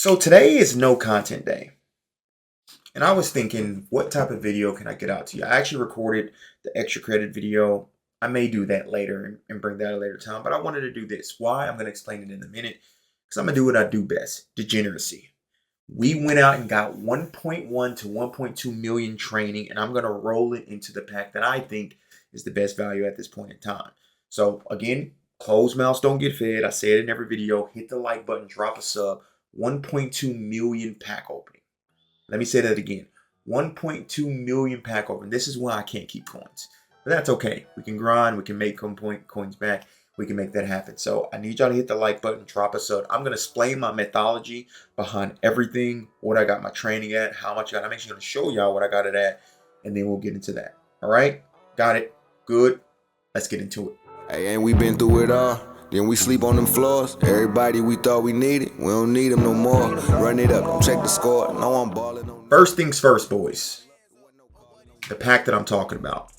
So today is no content day. And I was thinking, what type of video can I get out to you? I actually recorded the extra credit video. I may do that later and bring that at a later time, but I wanted to do this. Why? I'm going to explain it in a minute because I'm going to do what I do best, degeneracy. We went out and got 1.1 to 1.2 million training, and I'm going to roll it into the pack that I think is the best value at this point in time. So again, closed mouths don't get fed. I say it in every video. Hit the like button, drop a sub. 1.2 million pack opening. Let me say that again. 1.2 million pack opening. This is why I can't keep coins. But that's okay. We can grind. We can make coins back. We can make that happen. So I need y'all to hit the like button, drop a sub. I'm going to explain my methodology behind everything, what I got my training at, how much I got. I'm actually going to show y'all what I got it at, and then we'll get into that. All right? Got it? Good. Let's get into it. Hey, ain't we been through it all? Then we sleep on them floors. Everybody we thought we needed, we don't need them no more. Run it up, don't check the score. No, I'm balling on. First things first, boys. The pack that I'm talking about.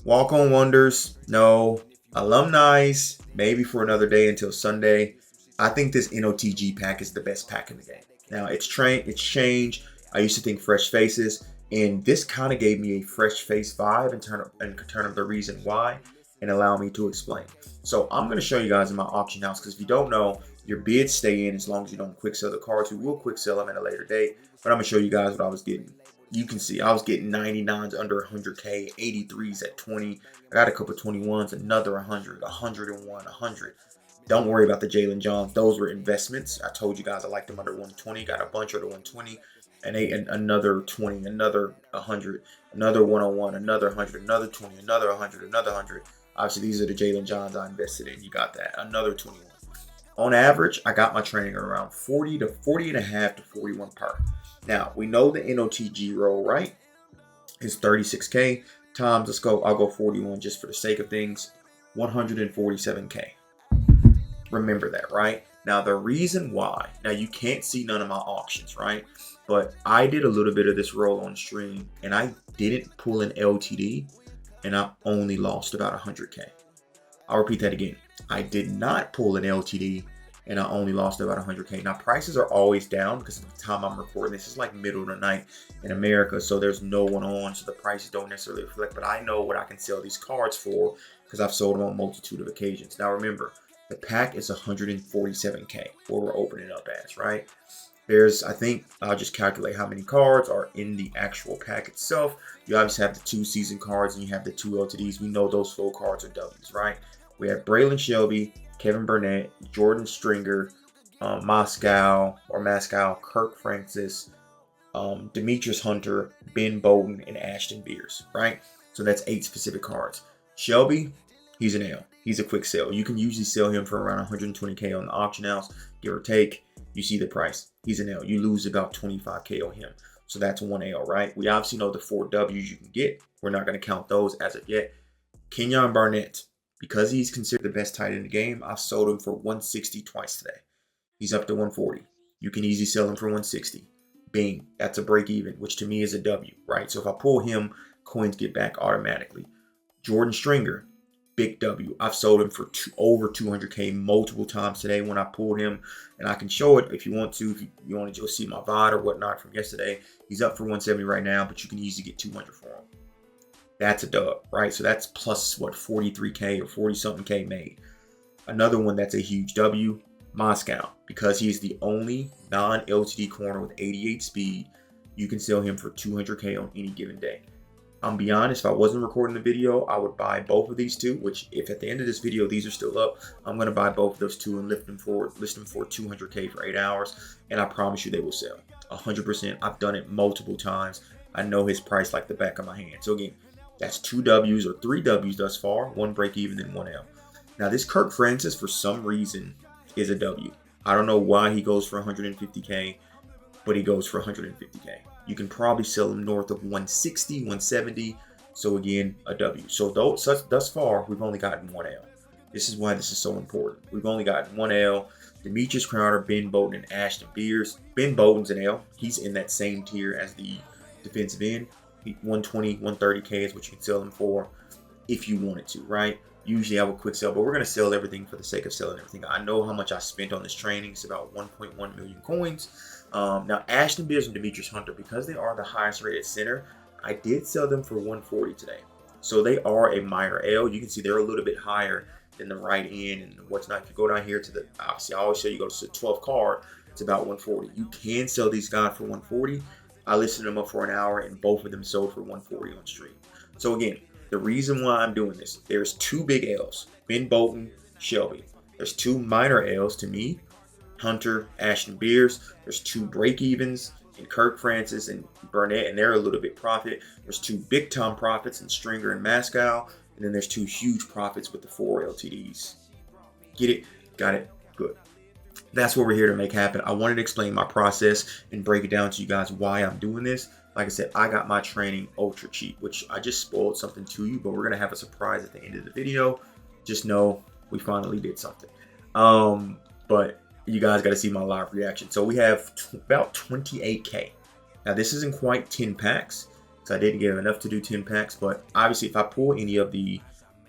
Walk-on wonders, no. Alumni's, maybe for another day until Sunday. I think this NOTG pack is the best pack in the game. Now, it's changed. I used to think fresh faces, and this kind of gave me a fresh face vibe in terms of the reason why, and allow me to explain. So I'm going to show you guys in my auction house, because if you don't know, your bids stay in as long as you don't quick sell the cards. We will quick sell them at a later date, but I'm going to show you guys what I was getting. You can see I was getting 99s under 100K, 83s at 20. I got a couple 21s, another 100, 101, 100. Don't worry about the Jalen Johns. Those were investments. I told you guys I liked them under 120. Got a bunch under 120, and another 20, another 100, another 101, another 100, another 20, another 100, another 100. Obviously, these are the Jalen Johns I invested in. You got that. Another 21. On average, I got my training around 40 to 40 and a half to 41 per. Now, we know the NOTG roll, right? Is 36K times, I'll go 41 just for the sake of things, 147K. Remember that, right? Now, the reason why, now you can't see none of my auctions, right? But I did a little bit of this roll on stream, and I didn't pull an LTD, and I only lost about 100K. I'll repeat that again. I did not pull an LTD, and I only lost about 100K. Now, prices are always down because of the time I'm recording. This is like middle of the night in America, so there's no one on, so the prices don't necessarily reflect. But I know what I can sell these cards for because I've sold them on a multitude of occasions. Now, remember, the pack is 147K, what we're opening up as, right? I think I'll just calculate how many cards are in the actual pack itself. You obviously have the 2 season cards and you have the 2 LTDs. We know those full cards are W's, right? We have Braylon Shelby, Kevin Burnett, Jordan Stringer, Moscow, Kirk Francis, Demetrius Hunter, Ben Bowden, and Ashton Beers, right? So that's 8 specific cards. Shelby, he's an L. He's a quick sell. You can usually sell him for around 120K on the auction house, give or take. You see the price. He's an L. You lose about 25K on him. So that's 1 L, right? We obviously know the 4 W's you can get. We're not going to count those as of yet. Kenyon Barnett, because he's considered the best tight end in the game, I sold him for 160 twice today. He's up to 140. You can easily sell him for 160. Bing, that's a break even, which to me is a W, right? So if I pull him, coins get back automatically. Jordan Stringer, big W. I've sold him for over 200K multiple times today when I pulled him, and I can show it if you want to. If you want to just see my VOD or whatnot from yesterday, he's up for 170 right now, but you can easily get 200 for him. That's a dub, right? So that's plus what, 43K or 40 something K made. Another one that's a huge W, Moscow, because he's the only non-LTD corner with 88 speed. You can sell him for 200K on any given day. I'm be honest, if I wasn't recording the video, I would buy both of these 2, which if at the end of this video these are still up, I'm going to buy both of those 2 and list them for 200K for 8 hours, and I promise you they will sell 100%. I've done it multiple times. I know his price like the back of my hand. So again, that's 2 W's or 3 W's thus far, 1 break even and 1 L. Now this Kirk Francis for some reason is a W. I don't know why he goes for 150K, but he goes for 150K. You can probably sell them north of 160, 170. So again, a W. So thus far, we've only gotten 1 L. This is why this is so important. We've only gotten 1 L. Demetrius Crowder, Ben Bowden, and Ashton Beers. Ben Bowden's an L. He's in that same tier as the defensive end. 120, 130K is what you can sell them for if you wanted to, right? Usually I would quick sell, but we're going to sell everything for the sake of selling everything. I know how much I spent on this training. It's about 1.1 million coins. Now, Ashton Beers and Demetrius Hunter, because they are the highest rated center, I did sell them for 140 today. So they are a minor L. You can see they're a little bit higher than the right end and what's not. If you go down here to the, obviously I always say you go to the 12th card, it's about 140. You can sell these guys for 140. I listed them up for an hour and both of them sold for 140 on stream. So again, the reason why I'm doing this, there's two big L's, Ben Bolton, Shelby. There's two minor L's to me, Hunter, Ashton Beers. There's two break-evens in Kirk Francis and Burnett, and they're a little bit profit. There's two big-time profits in Stringer and Mascow, and then there's two huge profits with the 4 LTDs. Get it? Got it? Good. That's what we're here to make happen. I wanted to explain my process and break it down to you guys why I'm doing this. Like I said, I got my training ultra cheap, which I just spoiled something to you, but we're going to have a surprise at the end of the video. Just know we finally did something. But you guys got to see my live reaction. So we have about 28K. Now this isn't quite 10 packs, so I didn't get enough to do 10 packs, but obviously if I pull any of the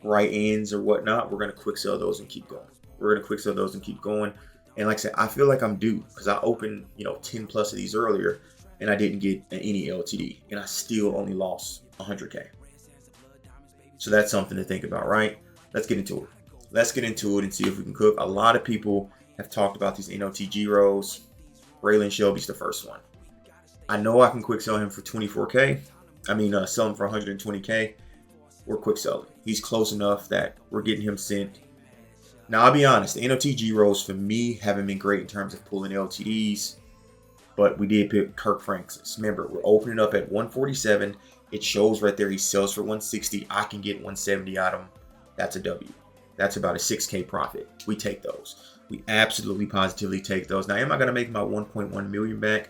right ends or whatnot, we're going to quick sell those and keep going. We're going to quick sell those and keep going. And like I said, I feel like I'm due because I opened, 10 plus of these earlier and I didn't get any LTD and I still only lost 100K. So that's something to think about, right? Let's get into it. Let's get into it and see if we can cook. A lot of people have talked about these NOTG rows. Raylan Shelby's the first one. I know I can quick sell him for 24K. Sell him for 120K. We're quick selling. He's close enough that we're getting him sent. Now, I'll be honest, the NOTG rows for me haven't been great in terms of pulling LTDs, but we did pick Kirk Francis. Remember, we're opening up at 147. It shows right there he sells for 160. I can get 170 out of him. That's a W. That's about a 6K profit. We take those. We absolutely positively take those. Now, am I going to make my 1.1 million back?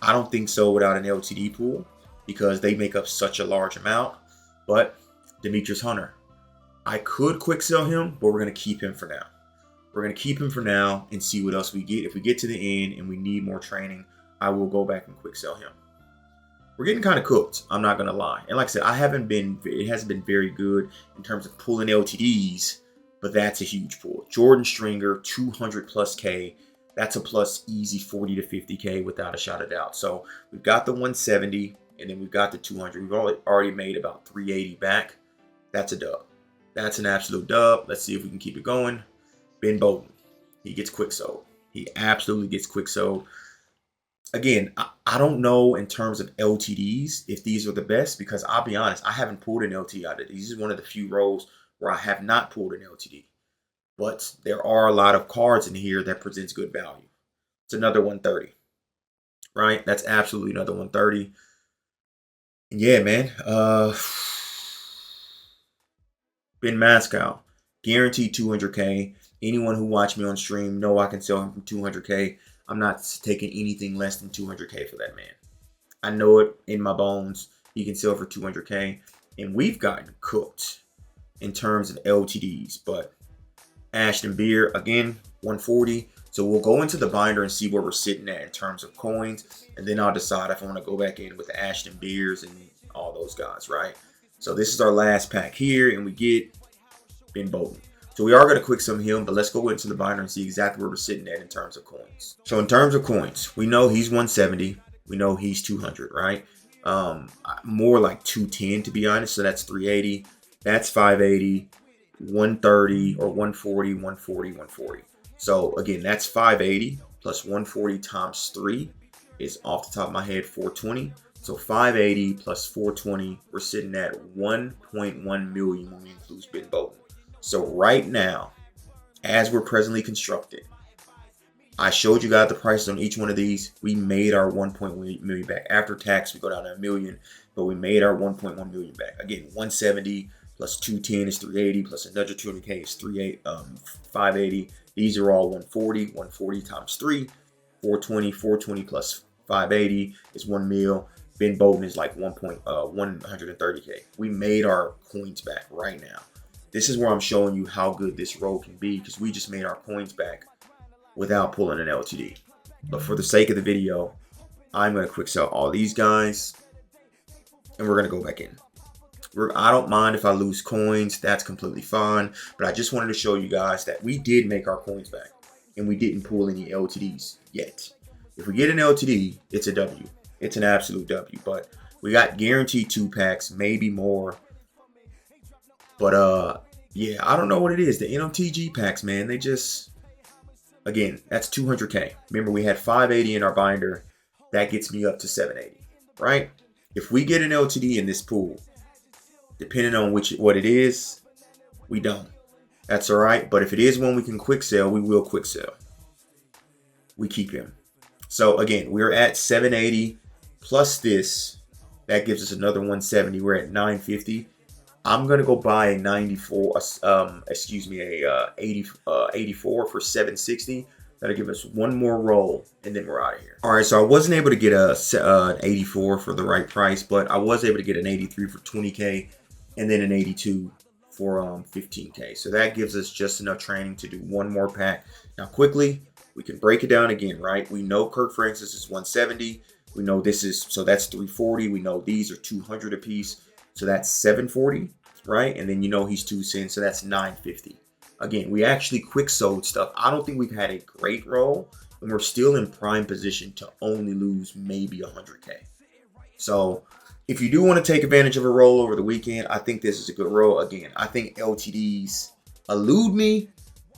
I don't think so without an LTD pool because they make up such a large amount. But Demetrius Hunter, I could quick sell him, but we're going to keep him for now. We're going to keep him for now and see what else we get. If we get to the end and we need more training, I will go back and quick sell him. We're getting kind of cooked, I'm not going to lie. And like I said, it hasn't been very good in terms of pulling LTDs, but that's a huge pull. Jordan Stringer, 200 plus K. That's a plus easy 40 to 50K without a shot of doubt. So we've got the 170 and then we've got the 200. We've already made about 380 back. That's a dub. That's an absolute dub. Let's see if we can keep it going. Ben Bolton, he gets quick sold. He absolutely gets quick sold. Again, I don't know in terms of LTDs if these are the best because I'll be honest, I haven't pulled an LTD out of these. This is one of the few rows where I have not pulled an LTD. But there are a lot of cards in here that presents good value. It's another 130, right? That's absolutely another 130. And yeah, man. Ben Mascow, guaranteed 200K. Anyone who watched me on stream know I can sell him from 200K. I'm not taking anything less than 200K for that man. I know it in my bones. He can sell for 200K. And we've gotten cooked in terms of LTDs. But Ashton Beer, again, 140. So we'll go into the binder and see where we're sitting at in terms of coins. And then I'll decide if I want to go back in with the Ashton Beers and all those guys, right? So this is our last pack here. And we get Ben Bolton. So we are going to quick sum him, but let's go into the binder and see exactly where we're sitting at in terms of coins. So in terms of coins, we know he's 170. We know he's 200, right? More like 210 to be honest. So that's 380. That's 580, 130 or 140, 140, 140. So again, that's 580 plus 140 times 3 is off the top of my head 420. So 580 plus 420, we're sitting at 1.1 million when we include Ben Bolton. So right now, as we're presently constructed, I showed you guys the prices on each one of these. We made our 1.1 million back. After tax, we go down to a million, but we made our 1.1 million back. Again, 170 plus 210 is 380, plus another 200K is 580. These are all 140. 140 times 3, 420. 420 plus 580 is 1 mil. Ben Bolton is like 130K. We made our coins back right now. This is where I'm showing you how good this row can be because we just made our coins back without pulling an LTD. But for the sake of the video, I'm going to quick sell all these guys and we're going to go back in. I don't mind if I lose coins. That's completely fine. But I just wanted to show you guys that we did make our coins back. And we didn't pull any LTDs yet. If we get an LTD, it's a W. It's an absolute W. But we got guaranteed 2 packs, maybe more. But yeah, I don't know what it is. The NOTG packs, man, they just, again, that's 200K. Remember, we had 580 in our binder. That gets me up to 780, right? If we get an LTD in this pool, depending on what it is, we don't. That's all right. But if it is one we can quick sell, we will quick sell. We keep him. So again, we're at 780 plus this. That gives us another 170. We're at 950. I'm gonna go buy a 94. A 84 for 760. That'll give us one more roll, and then we're out of here. All right, so I wasn't able to get an 84 for the right price, but I was able to get an 83 for 20K, and then an 82 for 15K. So that gives us just enough training to do one more pack. Now, quickly, we can break it down again, right? We know Kirk Francis is 170. We know this is, so that's 340. We know these are 200 a piece. So that's 740, right? And then you know he's 2 cents, so that's 950. Again, we actually quick sold stuff. I don't think we've had a great roll, and we're still in prime position to only lose maybe 100K. So if you do want to take advantage of a roll over the weekend, I think this is a good roll. Again, I think LTDs elude me,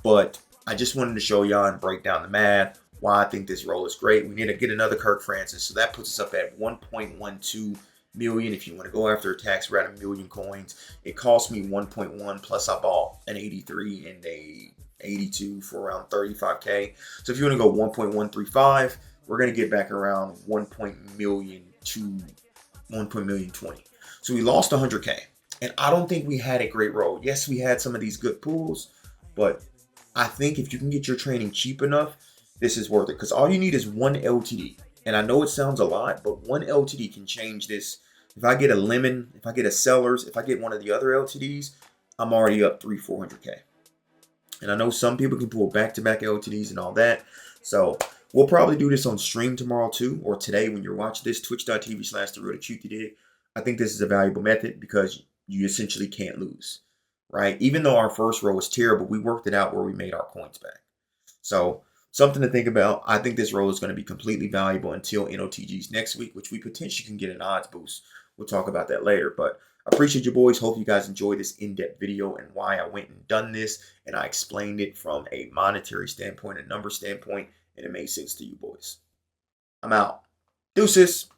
but I just wanted to show y'all and break down the math, why I think this roll is great. We need to get another Kirk Francis, so that puts us up at 1.12 million. If you want to go after a tax rate of 1 million coins, it cost me 1.1 plus I bought an 83 and a 82 for around 35K. So if you want to go 1.135, we're going to get back around 1.1 to 1.120. So we lost 100K, and I don't think we had a great roll. Yes, we had some of these good pools, but I think if you can get your training cheap enough, this is worth it, because all you need is one LTD. And I know it sounds a lot, but one LTD can change this. If I get a lemon, if I get a sellers, if I get one of the other LTDs, I'm already up 300-400K. And I know some people can pull back-to-back LTDs and all that. So we'll probably do this on stream tomorrow too, or today when you're watching this, twitch.tv/therealdatruthyadig. I think this is a valuable method because you essentially can't lose, right? Even though our first row was terrible, we worked it out where we made our coins back. So something to think about. I think this roll is going to be completely valuable until NOTGs next week, which we potentially can get an odds boost. We'll talk about that later. But I appreciate you boys. Hope you guys enjoyed this in-depth video and why I went and done this. And I explained it from a monetary standpoint, a number standpoint, and it made sense to you boys. I'm out. Deuces.